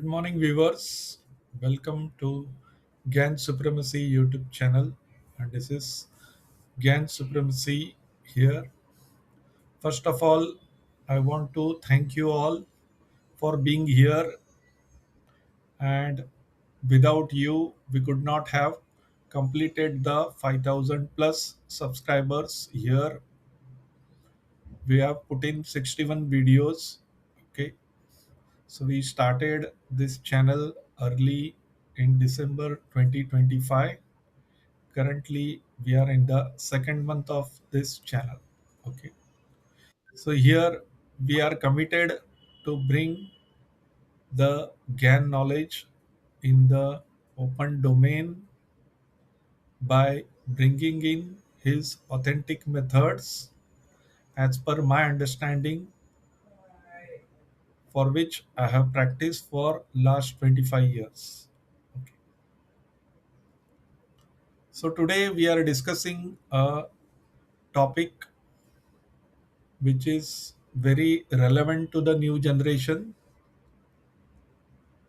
Good morning, viewers. Welcome to Gann Supremacy YouTube channel. And this is Gann Supremacy here. First of all, I want to thank you all for being here. And without you, we could not have completed the 5,000 plus subscribers here. We have put in 61 videos. Okay. So we started this channel early in December 2025. Currently, we are in the second month of this channel. Okay. So here we are committed to bring the Gann knowledge in the open domain by bringing in his authentic methods as per my understanding, for which I have practiced for last 25 years. Okay. So today we are discussing a topic which is very relevant to the new generation.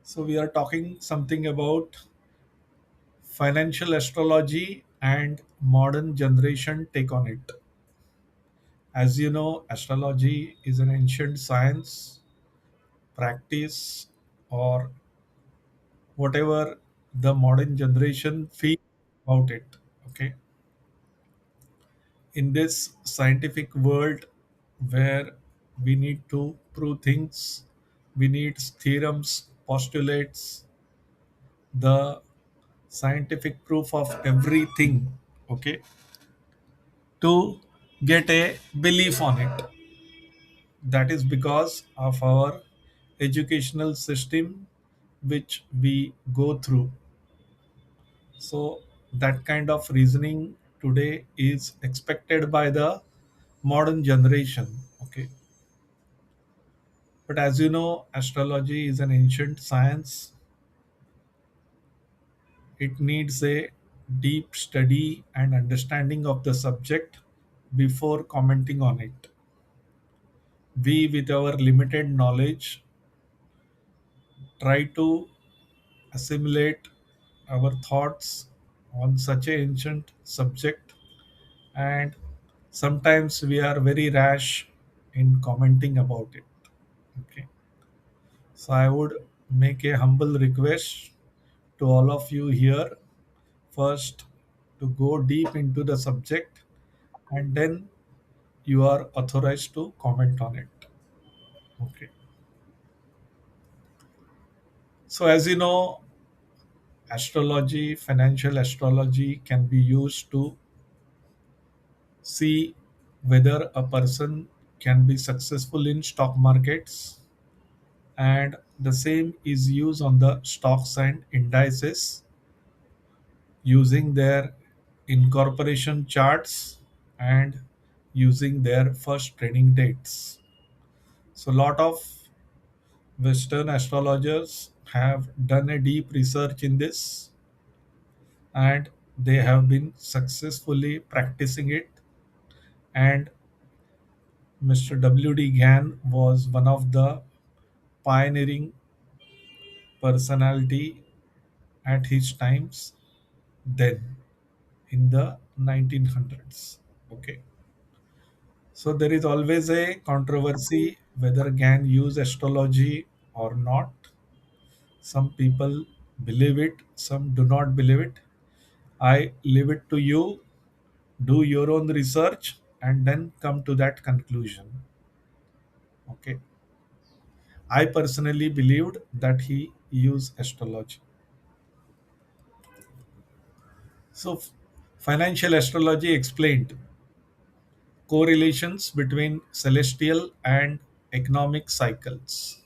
So we are talking something about financial astrology and modern generation take on it. As you know, astrology is an ancient science, practice, or whatever the modern generation feel about it. Okay. In this scientific world where we need to prove things, we need theorems, postulates, the scientific proof of everything, okay, to get a belief on it. That is because of our educational system which we go through. So that kind of reasoning today is expected by the modern generation. Okay. But as you know, astrology is an ancient science. It needs a deep study and understanding of the subject before commenting on it. We, with our limited knowledge, try to assimilate our thoughts on such an ancient subject, and sometimes we are very rash in commenting about it. Okay. So I would make a humble request to all of you here, first to go deep into the subject, and then you are authorized to comment on it. Okay. So as you know, astrology, financial astrology can be used to see whether a person can be successful in stock markets, and the same is used on the stocks and indices using their incorporation charts and using their first trading dates. So lot of western astrologers have done a deep research in this, and they have been successfully practicing it. And Mr. W.D. Gann was one of the pioneering personality at his times then in the 1900s. Okay. So there is always a controversy whether Gann use astrology or not. Some people believe it, some do not believe it. I leave it to you. Do your own research and then come to that conclusion. Okay. I personally believed that he used astrology. So, financial astrology explained correlations between celestial and economic cycles.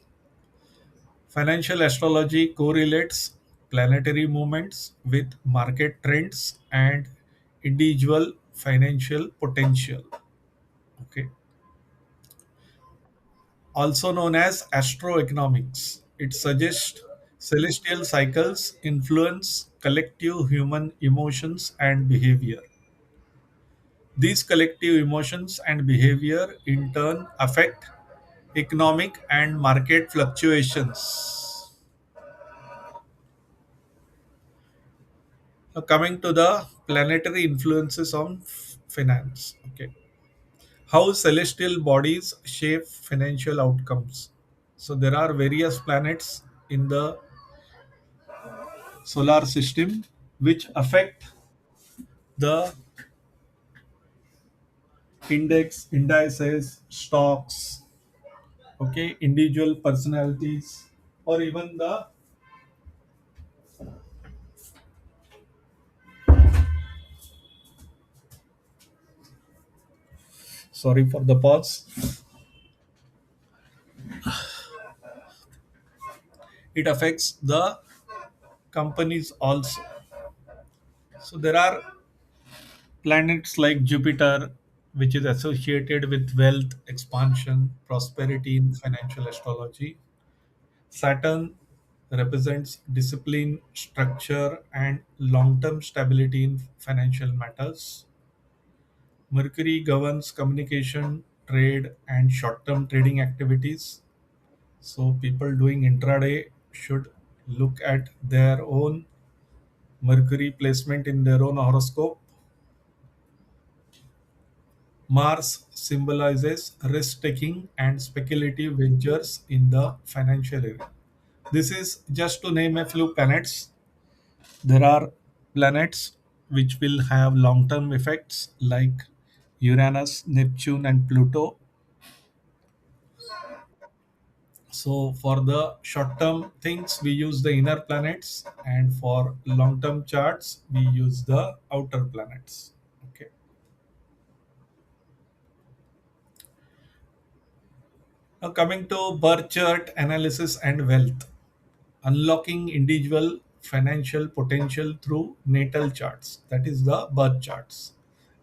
Financial astrology correlates planetary movements with market trends and individual financial potential. Okay. Also known as astroeconomics, it suggests celestial cycles influence collective human emotions and behavior. These collective emotions and behavior in turn affect economic and market fluctuations. Now coming to the planetary influences on finance. Okay, how celestial bodies shape financial outcomes. So there are various planets in the solar system which affect the indices, stocks, okay, individual personalities, or even the, sorry for the pause, it affects the companies also. So there are planets like Jupiter, which is associated with wealth, expansion, prosperity in financial astrology. Saturn represents discipline, structure, and long term stability in financial matters. Mercury governs communication, trade, and short term trading activities. So, people doing intraday should look at their own Mercury placement in their own horoscope. Mars symbolizes risk taking and speculative ventures in the financial area. This is just to name a few planets. There are planets which will have long term effects like Uranus, Neptune, and Pluto. So, for the short term things, we use the inner planets, and for long term charts, we use the outer planets. Okay. Now, coming to birth chart analysis and wealth, unlocking individual financial potential through natal charts, that is the birth charts.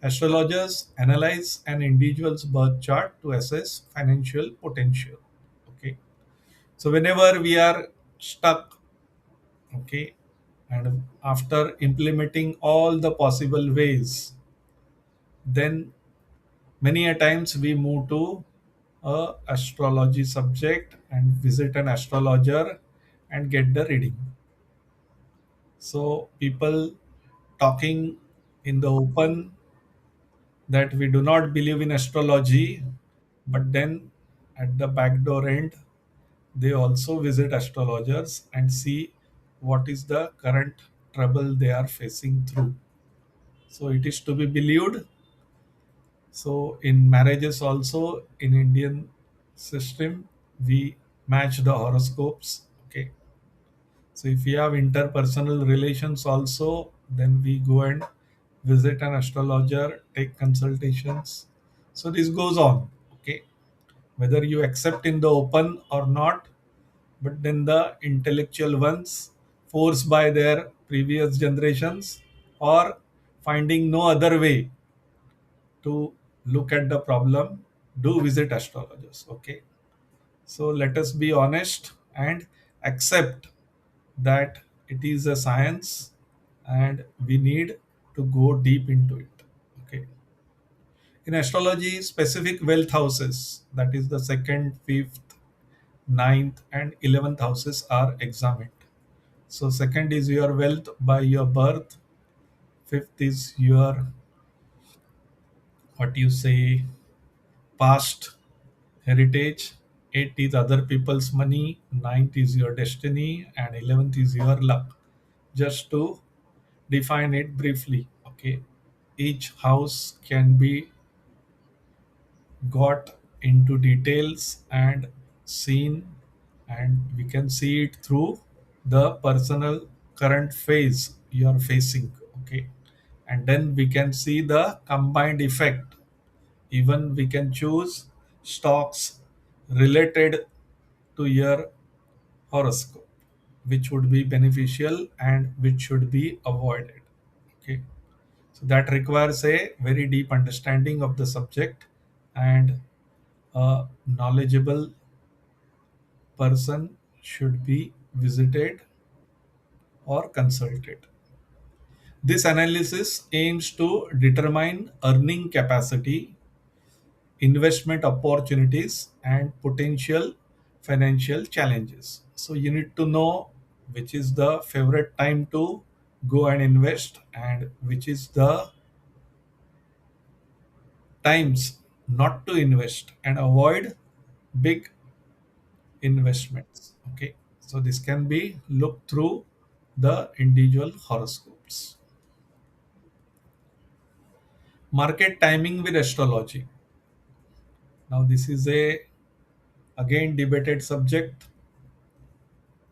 Astrologers analyze an individual's birth chart to assess financial potential. Okay. So, whenever we are stuck, okay, and after implementing all the possible ways, then many a times we move to a astrology subject and visit an astrologer and get the reading. So people talking in the open that we do not believe in astrology, but then at the back door end they also visit astrologers and see what is the current trouble they are facing through. So it is to be believed. So in marriages also in Indian system we match the horoscopes. Okay. So if we have interpersonal relations also, then we go and visit an astrologer, take consultations. So this goes on. Okay. Whether you accept in the open or not, but then the intellectual ones, forced by their previous generations, or finding no other way to look at the problem, do visit astrologers. Okay. So let us be honest and accept that it is a science and we need to go deep into it. Okay. In astrology, specific wealth houses, that is the second, fifth, ninth, and 11th houses are examined. So, second is your wealth by your birth, fifth is your, what you say, past heritage, eighth is other people's money, ninth is your destiny, and 11th is your luck. Just to define it briefly. Okay, each house can be got into details and seen, and we can see it through the personal current phase you are facing. Okay, and then we can see the combined effect. Even we can choose stocks related to your horoscope, which would be beneficial and which should be avoided. Okay. So that requires a very deep understanding of the subject and a knowledgeable person should be visited or consulted. This analysis aims to determine earning capacity, investment opportunities, and potential financial challenges. So you need to know which is the favorite time to go and invest, and which is the times not to invest and avoid big investments. Okay, so this can be looked through the individual horoscopes. Market timing with astrology. Now this is a again debated subject,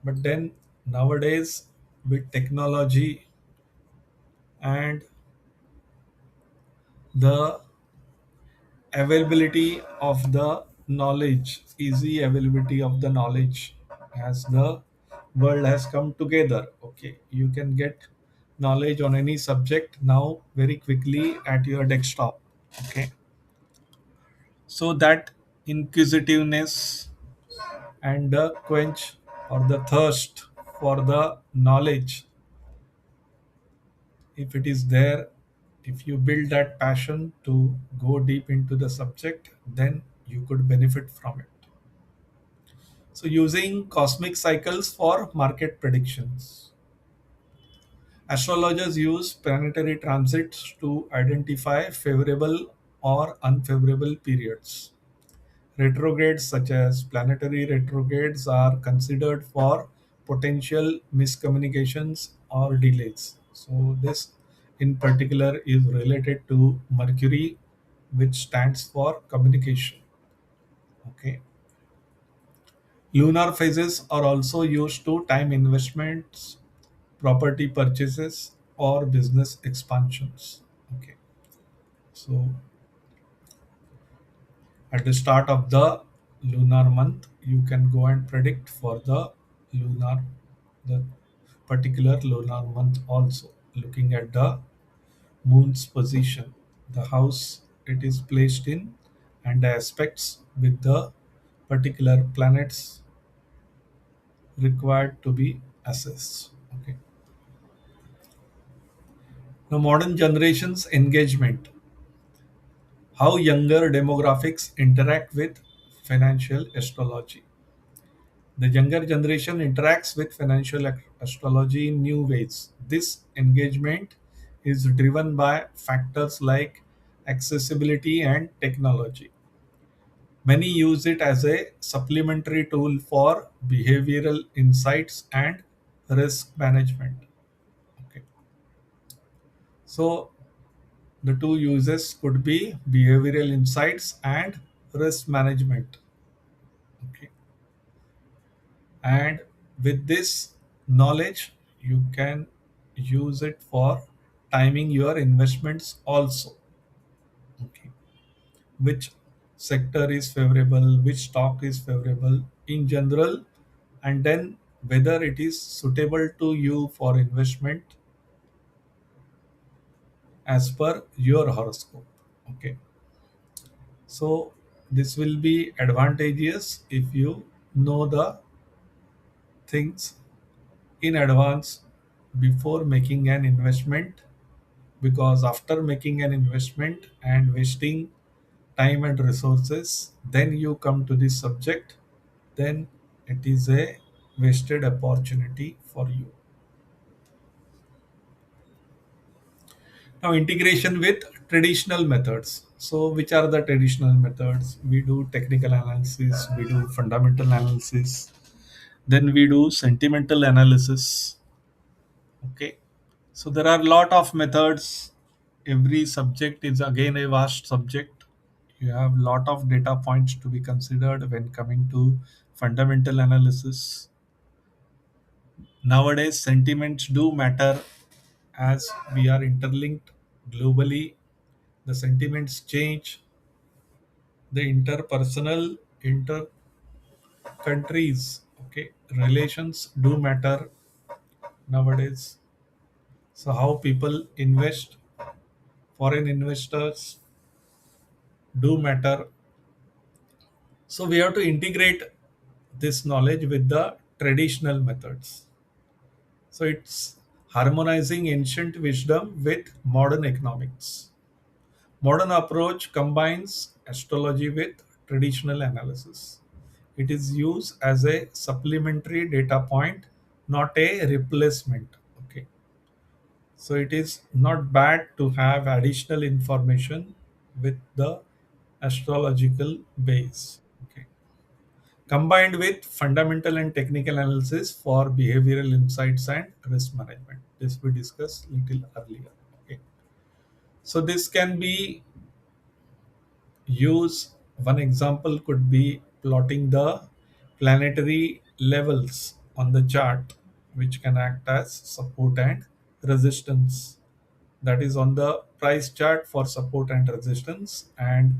but then nowadays with technology and the availability of the knowledge, easy availability of the knowledge, as the world has come together. Okay, you can get knowledge on any subject now very quickly at your desktop. Okay, so that inquisitiveness and the quench or the thirst for the knowledge, if it is there, if you build that passion to go deep into the subject, then you could benefit from it. So, using cosmic cycles for market predictions. Astrologers use planetary transits to identify favorable or unfavorable periods. Retrogrades, such as planetary retrogrades, are considered for potential miscommunications or delays. So, this in particular is related to Mercury, which stands for communication. Okay. Lunar phases are also used to time investments, property purchases, or business expansions. Okay. So, at the start of the lunar month, you can go and predict for lunar, the particular lunar month also, looking at the moon's position, the house it is placed in, and the aspects with the particular planets required to be assessed. Okay. Now, modern generations engagement, how younger demographics interact with financial astrology. The younger generation interacts with financial astrology in new ways. This engagement is driven by factors like accessibility and technology. Many use it as a supplementary tool for behavioral insights and risk management. Okay. So, the two uses could be behavioral insights and risk management. Okay. And with this knowledge, you can use it for timing your investments also. Okay. Which sector is favorable, which stock is favorable in general, and then whether it is suitable to you for investment as per your horoscope. Okay. So this will be advantageous if you know the things in advance before making an investment, because after making an investment and wasting time and resources, then you come to this subject, then it is a wasted opportunity for you. Now, integration with traditional methods. So, which are the traditional methods? We do technical analysis, we do fundamental analysis, then we do sentimental analysis. Okay. So, there are a lot of methods. Every subject is again a vast subject. You have a lot of data points to be considered when coming to fundamental analysis. Nowadays, sentiments do matter as we are interlinked globally. The sentiments change, the interpersonal, inter countries, okay, relations do matter nowadays. So, how people invest, foreign investors do matter. So, we have to integrate this knowledge with the traditional methods. So, it's harmonizing ancient wisdom with modern economics. Modern approach combines astrology with traditional analysis. It is used as a supplementary data point, not a replacement. Okay. So it is not bad to have additional information with the astrological base. Okay. Combined with fundamental and technical analysis for behavioral insights and risk management. This we discussed little earlier. Okay. So this can be used. One example could be plotting the planetary levels on the chart, which can act as support and resistance. That is on the price chart for support and resistance, and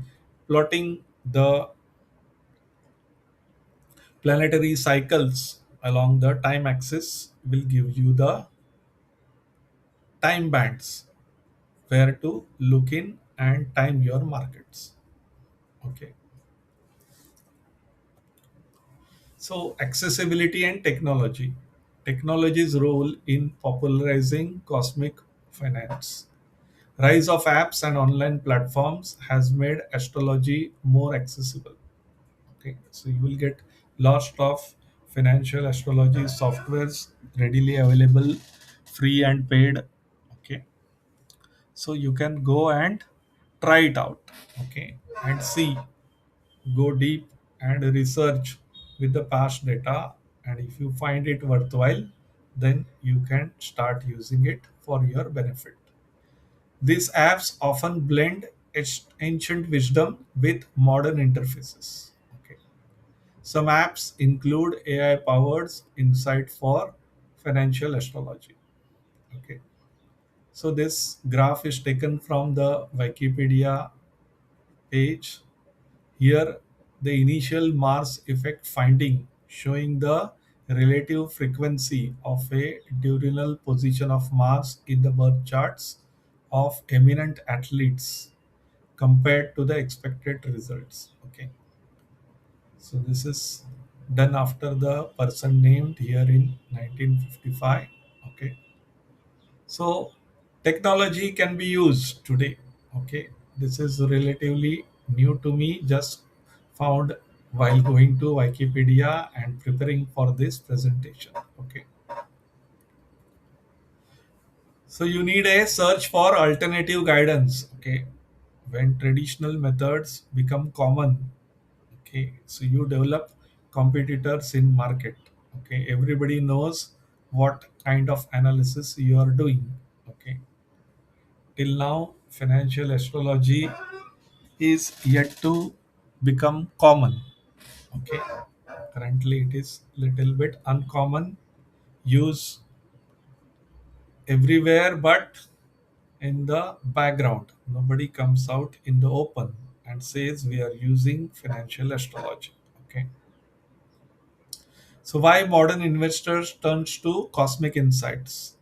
plotting the planetary cycles along the time axis will give you the time bands where to look in and time your markets. Okay. So accessibility and technology. Technology's role in popularizing cosmic finance. Rise of apps and online platforms has made astrology more accessible. Okay, so you will get lots of financial astrology softwares readily available, free and paid. Okay, so you can go and try it out. Okay, and see, go deep and research with the past data, and if you find it worthwhile, then you can start using it for your benefit. These apps often blend ancient wisdom with modern interfaces. Okay. Some apps include AI powered insight for financial astrology. Okay. So this graph is taken from the Wikipedia page. Here, the initial Mars effect finding showing the relative frequency of a diurnal position of Mars in the birth charts of eminent athletes compared to the expected results. Okay, so this is done after the person named here in 1955. Okay, so technology can be used today. Okay, this is relatively new to me, just found while going to Wikipedia and preparing for this presentation. Okay, so you need a search for alternative guidance. Okay, when traditional methods become common, okay, so you develop competitors in market. Okay, everybody knows what kind of analysis you are doing. Okay, till now financial astrology is yet to become common. Okay, currently it is little bit uncommon, use everywhere, but in the background nobody comes out in the open and says we are using financial astrology. Okay, so why modern investors turns to cosmic insights?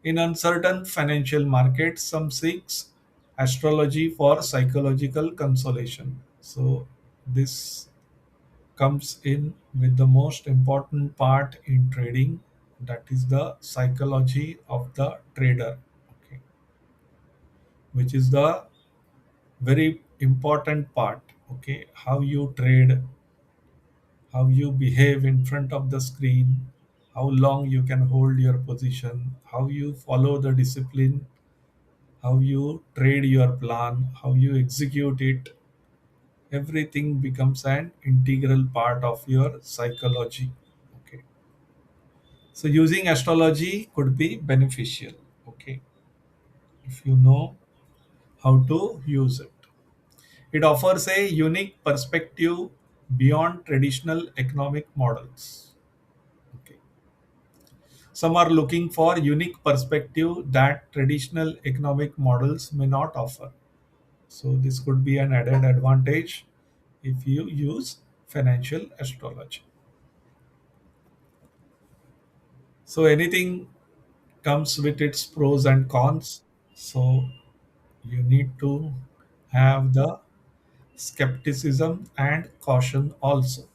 In uncertain financial markets, some seeks astrology for psychological consolation. So this comes in with the most important part in trading, that is the psychology of the trader. Okay, which is the very important part. Okay, how you trade, how you behave in front of the screen, how long you can hold your position, how you follow the discipline, how you trade your plan, how you execute it. Everything becomes an integral part of your psychology. Okay. So using astrology could be beneficial. Okay. If you know how to use it. It offers a unique perspective beyond traditional economic models. Okay. Some are looking for unique perspective that traditional economic models may not offer. So this could be an added advantage if you use financial astrology. So anything comes with its pros and cons. So you need to have the skepticism and caution also.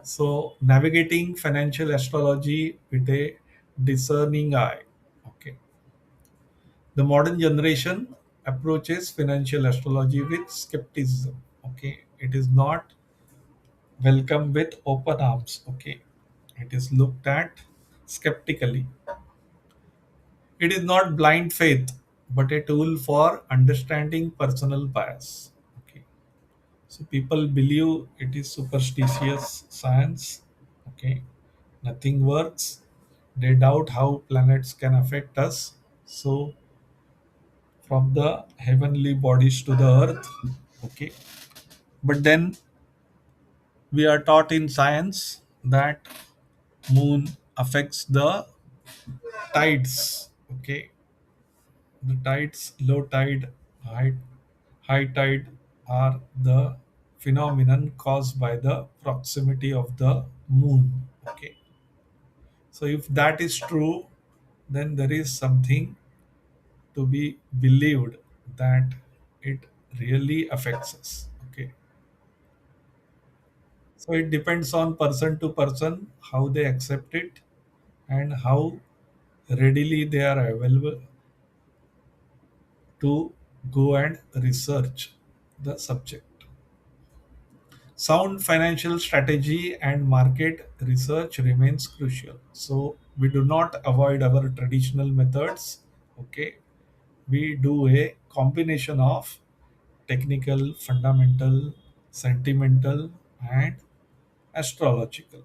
So navigating financial astrology with a discerning eye. Okay. The modern generation approaches financial astrology with skepticism. Okay. It is not welcome with open arms. Okay, it is looked at skeptically. It is not blind faith, but a tool for understanding personal bias. Okay. So people believe it is superstitious science. Okay. Nothing works. They doubt how planets can affect us. So from the heavenly bodies to the earth. Okay. But then we are taught in science that moon affects the tides. Okay. The tides, low tide, high tide are the phenomenon caused by the proximity of the moon. Okay. So if that is true, then there is something to be believed that it really affects us. Okay. So it depends on person to person how they accept it and how readily they are available to go and research the subject. Sound financial strategy and market research remains crucial. So we do not avoid our traditional methods. Okay, we do a combination of technical, fundamental, sentimental, and astrological.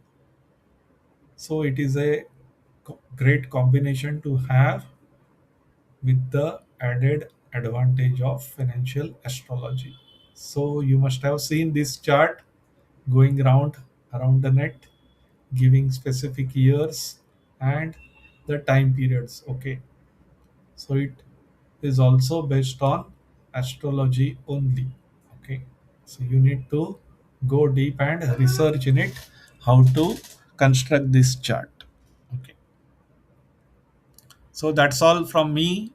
So it is a great combination to have with the added advantage of financial astrology. So you must have seen this chart going round around the net, giving specific years and the time periods. Okay, so it is also based on astrology only. Okay, so you need to go deep and research in it how to construct this chart. Okay, so that's all from me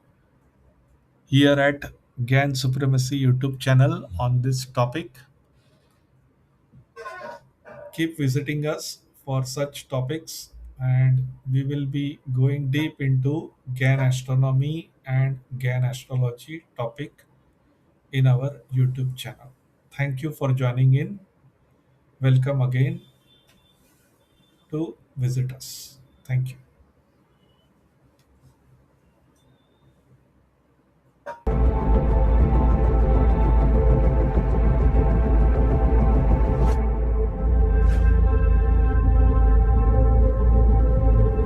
here at Gann Supremacy YouTube channel on this topic. Keep visiting us for such topics, and we will be going deep into Gann astronomy and Gann astrology topic in our YouTube channel. Thank you for joining in. Welcome again to visit us. Thank you.